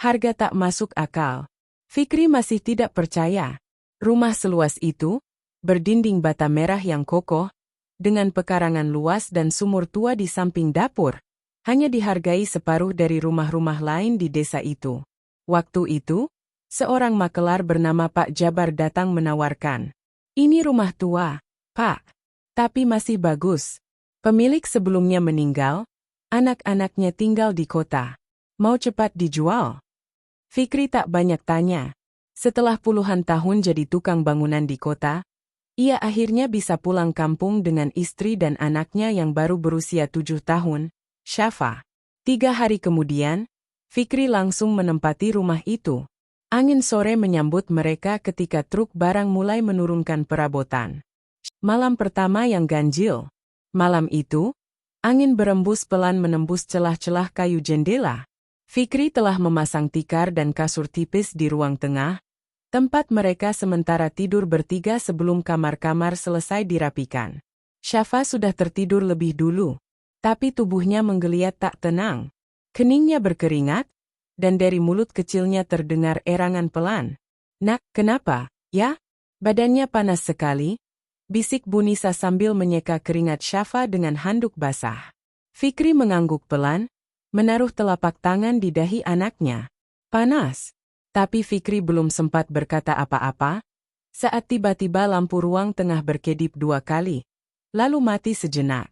Harga tak masuk akal. Fikri masih tidak percaya. Rumah seluas itu, berdinding bata merah yang kokoh, dengan pekarangan luas dan sumur tua di samping dapur, hanya dihargai separuh dari rumah-rumah lain di desa itu. Waktu itu, seorang makelar bernama Pak Jabar datang menawarkan. Ini rumah tua, Pak. Tapi masih bagus. Pemilik sebelumnya meninggal, anak-anaknya tinggal di kota. Mau cepat dijual? Fikri tak banyak tanya. Setelah puluhan tahun jadi tukang bangunan di kota, ia akhirnya bisa pulang kampung dengan istri dan anaknya yang baru berusia 7 tahun, Syafa. 3 hari kemudian, Fikri langsung menempati rumah itu. Angin sore menyambut mereka ketika truk barang mulai menurunkan perabotan. Malam pertama yang ganjil. Malam itu, angin berembus pelan menembus celah-celah kayu jendela. Fikri telah memasang tikar dan kasur tipis di ruang tengah, tempat mereka sementara tidur bertiga sebelum kamar-kamar selesai dirapikan. Syafa sudah tertidur lebih dulu, tapi tubuhnya menggeliat tak tenang. Keningnya berkeringat, dan dari mulut kecilnya terdengar erangan pelan. "Nak, kenapa, ya? Badannya panas sekali," bisik Bu Nisa sambil menyeka keringat Syafa dengan handuk basah. Fikri mengangguk pelan, menaruh telapak tangan di dahi anaknya. Panas. Tapi Fikri belum sempat berkata apa-apa, saat tiba-tiba lampu ruang tengah berkedip 2 kali, lalu mati sejenak.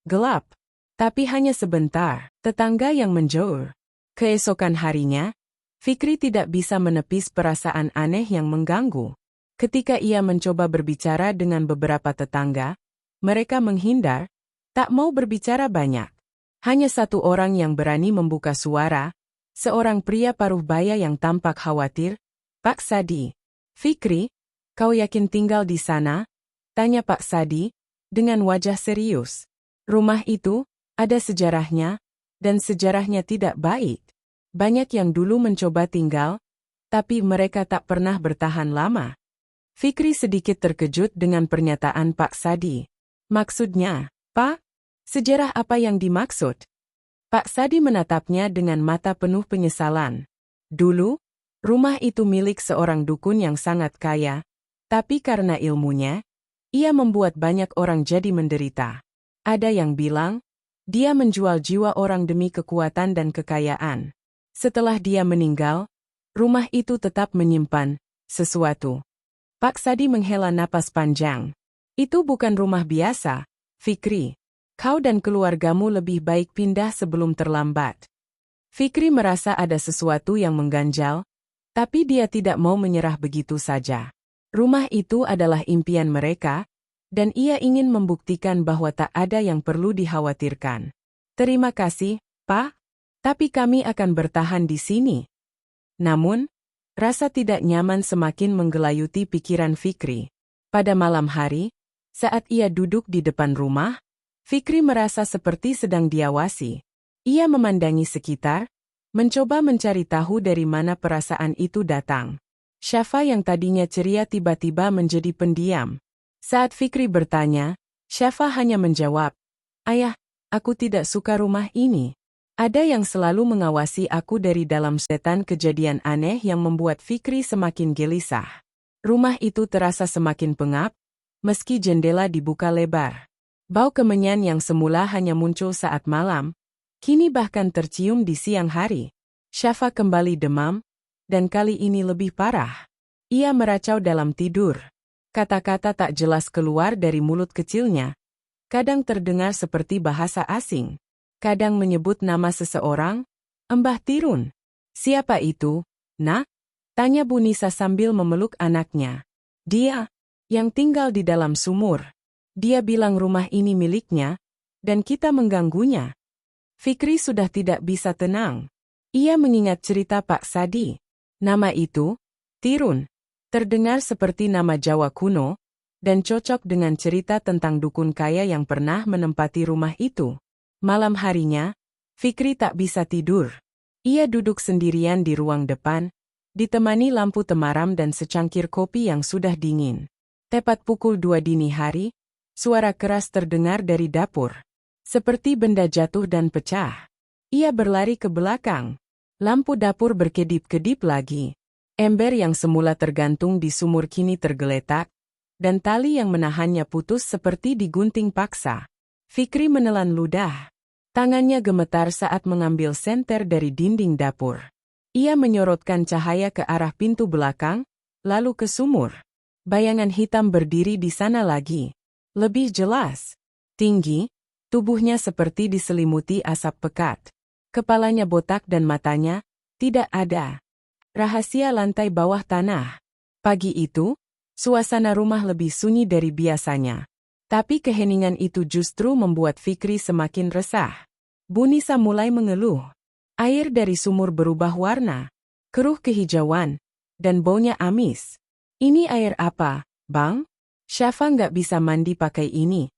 Gelap. Tapi hanya sebentar, tetangga yang menjauh. Keesokan harinya, Fikri tidak bisa menepis perasaan aneh yang mengganggu. Ketika ia mencoba berbicara dengan beberapa tetangga, mereka menghindar, tak mau berbicara banyak. Hanya satu orang yang berani membuka suara, seorang pria paruh baya yang tampak khawatir. "Pak Sadi." "Fikri, kau yakin tinggal di sana?" tanya Pak Sadi, dengan wajah serius. "Rumah itu, ada sejarahnya, dan sejarahnya tidak baik. Banyak yang dulu mencoba tinggal, tapi mereka tak pernah bertahan lama." Fikri sedikit terkejut dengan pernyataan Pak Sadi. "Maksudnya, Pak? Sejarah apa yang dimaksud?" Pak Sadi menatapnya dengan mata penuh penyesalan. "Dulu, rumah itu milik seorang dukun yang sangat kaya, tapi karena ilmunya, ia membuat banyak orang jadi menderita. Ada yang bilang, dia menjual jiwa orang demi kekuatan dan kekayaan. Setelah dia meninggal, rumah itu tetap menyimpan sesuatu." Pak Sadi menghela napas panjang. "Itu bukan rumah biasa, Fikri. Kau dan keluargamu lebih baik pindah sebelum terlambat." Fikri merasa ada sesuatu yang mengganjal, tapi dia tidak mau menyerah begitu saja. Rumah itu adalah impian mereka, dan ia ingin membuktikan bahwa tak ada yang perlu dikhawatirkan. "Terima kasih, Pak, tapi kami akan bertahan di sini." Namun, rasa tidak nyaman semakin menggelayuti pikiran Fikri. Pada malam hari, saat ia duduk di depan rumah, Fikri merasa seperti sedang diawasi. Ia memandangi sekitar, mencoba mencari tahu dari mana perasaan itu datang. Syafa yang tadinya ceria tiba-tiba menjadi pendiam. Saat Fikri bertanya, Syafa hanya menjawab, "Ayah, aku tidak suka rumah ini. Ada yang selalu mengawasi aku dari dalam." Setan kejadian aneh yang membuat Fikri semakin gelisah. Rumah itu terasa semakin pengap, meski jendela dibuka lebar. Bau kemenyan yang semula hanya muncul saat malam, kini bahkan tercium di siang hari. Syafa kembali demam, dan kali ini lebih parah. Ia meracau dalam tidur. Kata-kata tak jelas keluar dari mulut kecilnya. Kadang terdengar seperti bahasa asing. Kadang menyebut nama seseorang, "Mbah Tirun." "Siapa itu, Nak?" tanya Bu Nisa sambil memeluk anaknya. "Dia, yang tinggal di dalam sumur. Dia bilang rumah ini miliknya, dan kita mengganggunya." Fikri sudah tidak bisa tenang. Ia mengingat cerita Pak Sadi. Nama itu, Tirun, terdengar seperti nama Jawa kuno, dan cocok dengan cerita tentang dukun kaya yang pernah menempati rumah itu. Malam harinya, Fikri tak bisa tidur. Ia duduk sendirian di ruang depan, ditemani lampu temaram dan secangkir kopi yang sudah dingin. Tepat pukul 2 dini hari, suara keras terdengar dari dapur. Seperti benda jatuh dan pecah. Ia berlari ke belakang. Lampu dapur berkedip-kedip lagi. Ember yang semula tergantung di sumur kini tergeletak, dan tali yang menahannya putus seperti digunting paksa. Fikri menelan ludah. Tangannya gemetar saat mengambil senter dari dinding dapur. Ia menyorotkan cahaya ke arah pintu belakang, lalu ke sumur. Bayangan hitam berdiri di sana lagi. Lebih jelas. Tinggi, tubuhnya seperti diselimuti asap pekat. Kepalanya botak dan matanya tidak ada. Rahasia lantai bawah tanah. Pagi itu, suasana rumah lebih sunyi dari biasanya. Tapi keheningan itu justru membuat Fikri semakin resah. Bu Nisa mulai mengeluh. Air dari sumur berubah warna, keruh kehijauan, dan baunya amis. Ini air apa, Bang? Syafa nggak bisa mandi pakai ini,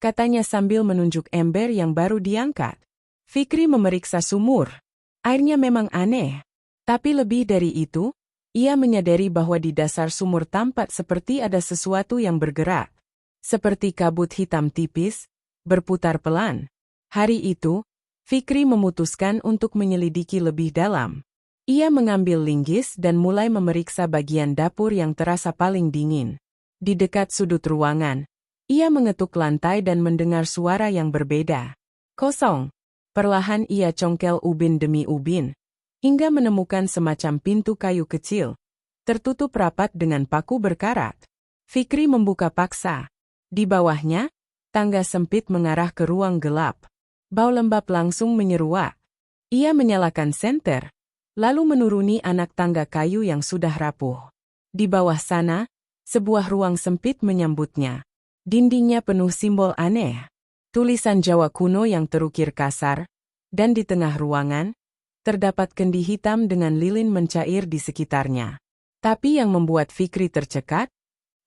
katanya sambil menunjuk ember yang baru diangkat. Fikri memeriksa sumur. Airnya memang aneh. Tapi lebih dari itu, ia menyadari bahwa di dasar sumur tampak seperti ada sesuatu yang bergerak. Seperti kabut hitam tipis, berputar pelan. Hari itu, Fikri memutuskan untuk menyelidiki lebih dalam. Ia mengambil linggis dan mulai memeriksa bagian dapur yang terasa paling dingin. Di dekat sudut ruangan, ia mengetuk lantai dan mendengar suara yang berbeda. Kosong. Perlahan ia congkel ubin demi ubin, hingga menemukan semacam pintu kayu kecil, tertutup rapat dengan paku berkarat. Fikri membuka paksa. Di bawahnya, tangga sempit mengarah ke ruang gelap. Bau lembab langsung menyeruak. Ia menyalakan senter, lalu menuruni anak tangga kayu yang sudah rapuh. Di bawah sana, sebuah ruang sempit menyambutnya. Dindingnya penuh simbol aneh. Tulisan Jawa kuno yang terukir kasar, dan di tengah ruangan, terdapat kendi hitam dengan lilin mencair di sekitarnya. Tapi yang membuat Fikri tercekat,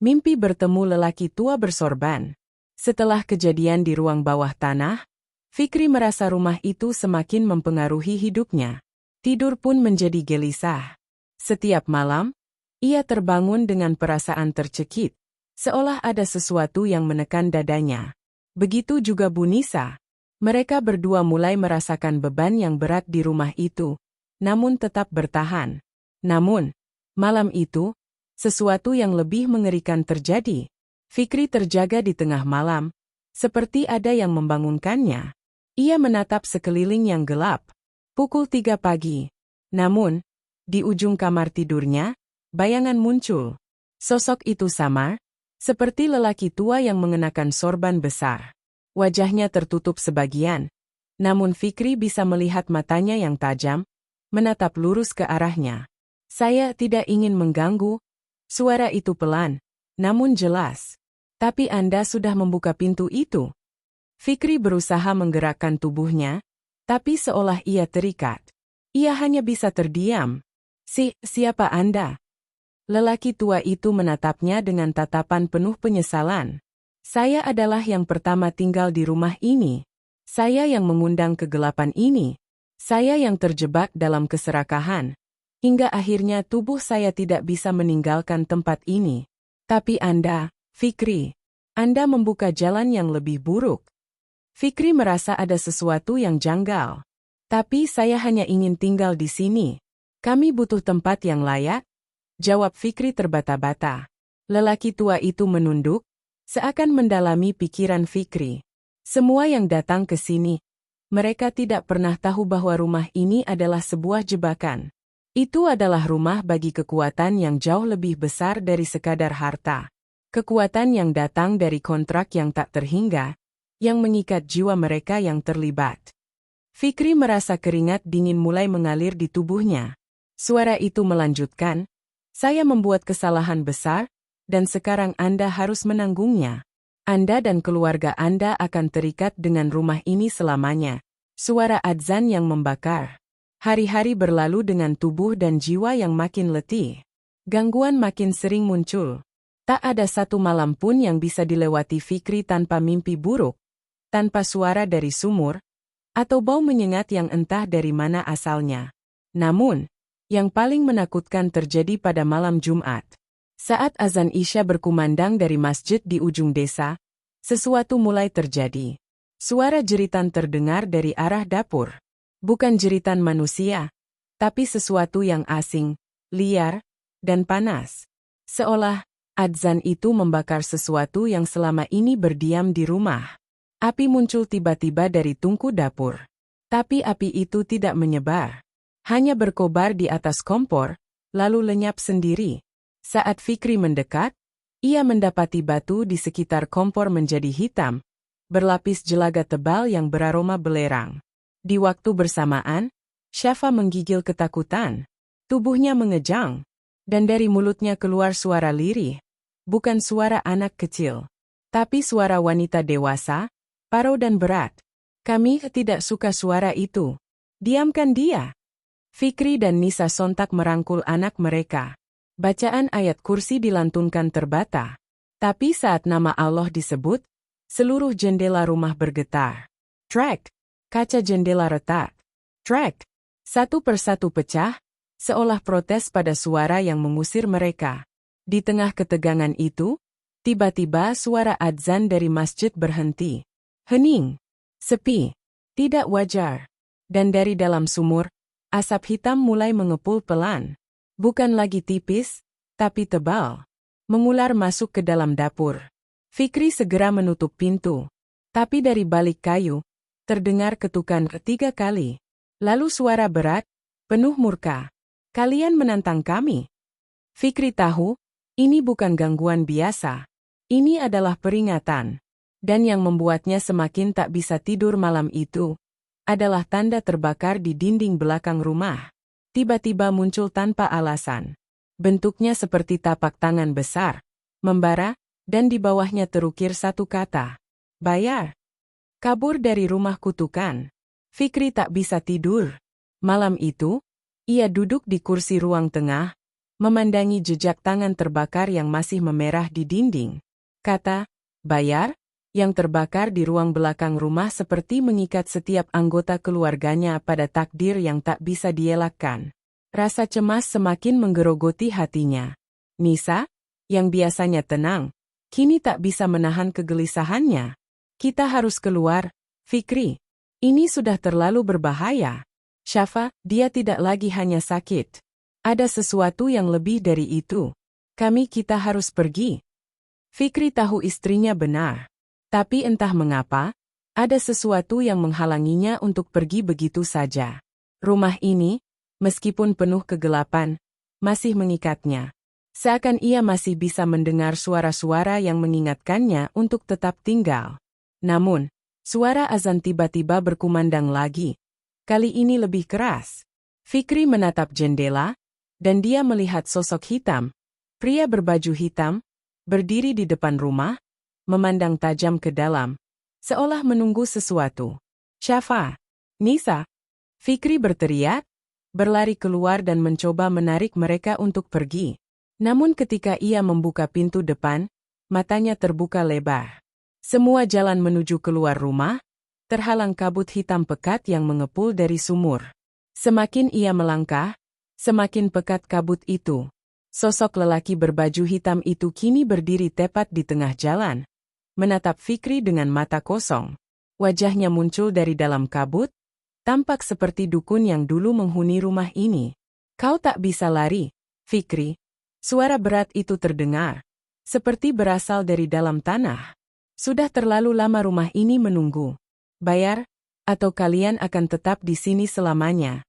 mimpi bertemu lelaki tua bersorban. Setelah kejadian di ruang bawah tanah, Fikri merasa rumah itu semakin mempengaruhi hidupnya. Tidur pun menjadi gelisah. Setiap malam, ia terbangun dengan perasaan tercekik, seolah ada sesuatu yang menekan dadanya. Begitu juga Bu Nisa. Mereka berdua mulai merasakan beban yang berat di rumah itu, namun tetap bertahan. Namun, malam itu, sesuatu yang lebih mengerikan terjadi. Fikri terjaga di tengah malam, seperti ada yang membangunkannya. Ia menatap sekeliling yang gelap. Pukul 3 pagi. Namun, di ujung kamar tidurnya, bayangan muncul. Sosok itu samar, seperti lelaki tua yang mengenakan sorban besar. Wajahnya tertutup sebagian, namun Fikri bisa melihat matanya yang tajam, menatap lurus ke arahnya. Saya tidak ingin mengganggu. Suara itu pelan, namun jelas. Tapi Anda sudah membuka pintu itu. Fikri berusaha menggerakkan tubuhnya, tapi seolah ia terikat. Ia hanya bisa terdiam. Siapa Anda? Lelaki tua itu menatapnya dengan tatapan penuh penyesalan. Saya adalah yang pertama tinggal di rumah ini. Saya yang mengundang kegelapan ini. Saya yang terjebak dalam keserakahan. Hingga akhirnya tubuh saya tidak bisa meninggalkan tempat ini. Tapi Anda, Fikri, Anda membuka jalan yang lebih buruk. Fikri merasa ada sesuatu yang janggal. Tapi saya hanya ingin tinggal di sini. Kami butuh tempat yang layak, jawab Fikri terbata-bata. Lelaki tua itu menunduk, seakan mendalami pikiran Fikri. Semua yang datang ke sini, mereka tidak pernah tahu bahwa rumah ini adalah sebuah jebakan. Itu adalah rumah bagi kekuatan yang jauh lebih besar dari sekadar harta. Kekuatan yang datang dari kontrak yang tak terhingga, yang mengikat jiwa mereka yang terlibat. Fikri merasa keringat dingin mulai mengalir di tubuhnya. Suara itu melanjutkan, saya membuat kesalahan besar, dan sekarang Anda harus menanggungnya. Anda dan keluarga Anda akan terikat dengan rumah ini selamanya. Suara adzan yang membakar. Hari-hari berlalu dengan tubuh dan jiwa yang makin letih. Gangguan makin sering muncul. Tak ada satu malam pun yang bisa dilewati Fikri tanpa mimpi buruk, tanpa suara dari sumur, atau bau menyengat yang entah dari mana asalnya. Namun, yang paling menakutkan terjadi pada malam Jumat. Saat azan Isya berkumandang dari masjid di ujung desa, sesuatu mulai terjadi. Suara jeritan terdengar dari arah dapur. Bukan jeritan manusia, tapi sesuatu yang asing, liar, dan panas. Seolah adzan itu membakar sesuatu yang selama ini berdiam di rumah. Api muncul tiba-tiba dari tungku dapur. Tapi api itu tidak menyebar. Hanya berkobar di atas kompor, lalu lenyap sendiri. Saat Fikri mendekat, ia mendapati batu di sekitar kompor menjadi hitam, berlapis jelaga tebal yang beraroma belerang. Di waktu bersamaan, Syafa menggigil ketakutan. Tubuhnya mengejang, dan dari mulutnya keluar suara lirih. Bukan suara anak kecil, tapi suara wanita dewasa, parau dan berat. Kami tidak suka suara itu. Diamkan dia. Fikri dan Nisa sontak merangkul anak mereka. Bacaan ayat kursi dilantunkan terbata. Tapi saat nama Allah disebut, seluruh jendela rumah bergetar. Trak! Kaca jendela retak. Trak! Satu persatu pecah, seolah protes pada suara yang mengusir mereka. Di tengah ketegangan itu, tiba-tiba suara adzan dari masjid berhenti. Hening. Sepi. Tidak wajar. Dan dari dalam sumur, asap hitam mulai mengepul pelan. Bukan lagi tipis, tapi tebal. Mengular masuk ke dalam dapur. Fikri segera menutup pintu. Tapi dari balik kayu, terdengar ketukan 3 kali. Lalu suara berat, penuh murka. Kalian menantang kami. Fikri tahu, ini bukan gangguan biasa. Ini adalah peringatan. Dan yang membuatnya semakin tak bisa tidur malam itu, adalah tanda terbakar di dinding belakang rumah. Tiba-tiba muncul tanpa alasan. Bentuknya seperti tapak tangan besar, membara, dan di bawahnya terukir satu kata. Bayar. Kabur dari rumah kutukan. Fikri tak bisa tidur. Malam itu, ia duduk di kursi ruang tengah, memandangi jejak tangan terbakar yang masih memerah di dinding. Kata, bayar, yang terbakar di ruang belakang rumah seperti mengikat setiap anggota keluarganya pada takdir yang tak bisa dielakkan. Rasa cemas semakin menggerogoti hatinya. Nisa, yang biasanya tenang, kini tak bisa menahan kegelisahannya. Kita harus keluar, Fikri. Ini sudah terlalu berbahaya. Syafa, dia tidak lagi hanya sakit. Ada sesuatu yang lebih dari itu. Kita harus pergi. Fikri tahu istrinya benar. Tapi entah mengapa, ada sesuatu yang menghalanginya untuk pergi begitu saja. Rumah ini, meskipun penuh kegelapan, masih mengikatnya. Seakan ia masih bisa mendengar suara-suara yang mengingatkannya untuk tetap tinggal. Namun, suara azan tiba-tiba berkumandang lagi. Kali ini lebih keras. Fikri menatap jendela, dan dia melihat sosok hitam, pria berbaju hitam, berdiri di depan rumah, memandang tajam ke dalam, seolah menunggu sesuatu. Syafa, Nisa, Fikri berteriak, berlari keluar dan mencoba menarik mereka untuk pergi. Namun ketika ia membuka pintu depan, matanya terbuka lebar. Semua jalan menuju keluar rumah, terhalang kabut hitam pekat yang mengepul dari sumur. Semakin ia melangkah, semakin pekat kabut itu. Sosok lelaki berbaju hitam itu kini berdiri tepat di tengah jalan, menatap Fikri dengan mata kosong. Wajahnya muncul dari dalam kabut, tampak seperti dukun yang dulu menghuni rumah ini. Kau tak bisa lari, Fikri. Suara berat itu terdengar, seperti berasal dari dalam tanah. Sudah terlalu lama rumah ini menunggu. Bayar, atau kalian akan tetap di sini selamanya.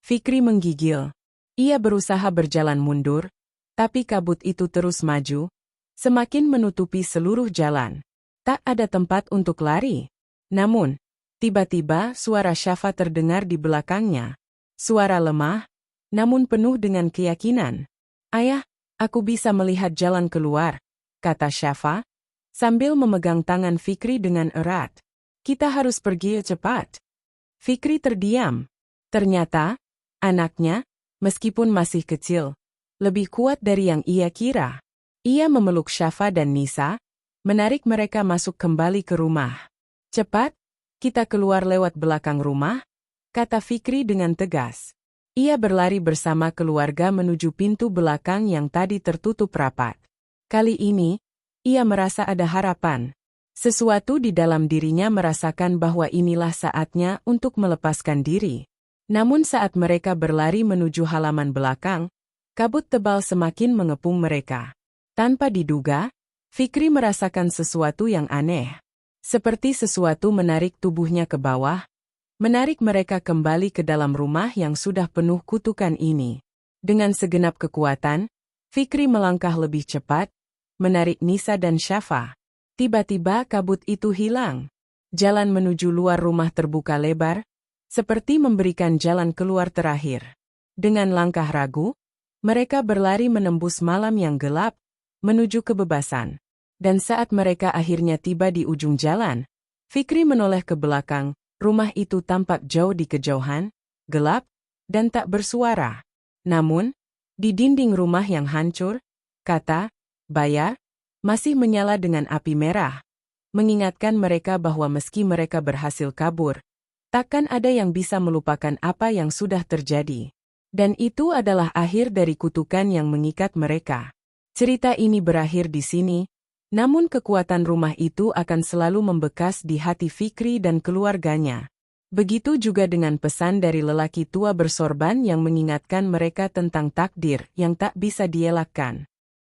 Fikri menggigil. Ia berusaha berjalan mundur, tapi kabut itu terus maju, semakin menutupi seluruh jalan. Tak ada tempat untuk lari. Namun, tiba-tiba suara Syafa terdengar di belakangnya. Suara lemah, namun penuh dengan keyakinan. Ayah, aku bisa melihat jalan keluar, kata Syafa, sambil memegang tangan Fikri dengan erat. Kita harus pergi cepat. Fikri terdiam. Ternyata, anaknya, meskipun masih kecil, lebih kuat dari yang ia kira. Ia memeluk Syafa dan Nisa, menarik mereka masuk kembali ke rumah. Cepat, kita keluar lewat belakang rumah, kata Fikri dengan tegas. Ia berlari bersama keluarga menuju pintu belakang yang tadi tertutup rapat. Kali ini, ia merasa ada harapan. Sesuatu di dalam dirinya merasakan bahwa inilah saatnya untuk melepaskan diri. Namun saat mereka berlari menuju halaman belakang, kabut tebal semakin mengepung mereka. Tanpa diduga, Fikri merasakan sesuatu yang aneh. Seperti sesuatu menarik tubuhnya ke bawah, menarik mereka kembali ke dalam rumah yang sudah penuh kutukan ini. Dengan segenap kekuatan, Fikri melangkah lebih cepat, menarik Nisa dan Syafa. Tiba-tiba kabut itu hilang. Jalan menuju luar rumah terbuka lebar, seperti memberikan jalan keluar terakhir. Dengan langkah ragu, mereka berlari menembus malam yang gelap, menuju kebebasan. Dan saat mereka akhirnya tiba di ujung jalan, Fikri menoleh ke belakang, rumah itu tampak jauh di kejauhan, gelap, dan tak bersuara. Namun, di dinding rumah yang hancur, kata, "Bayar," masih menyala dengan api merah, mengingatkan mereka bahwa meski mereka berhasil kabur, takkan ada yang bisa melupakan apa yang sudah terjadi. Dan itu adalah akhir dari kutukan yang mengikat mereka. Cerita ini berakhir di sini, namun kekuatan rumah itu akan selalu membekas di hati Fikri dan keluarganya. Begitu juga dengan pesan dari lelaki tua bersorban yang mengingatkan mereka tentang takdir yang tak bisa dielakkan.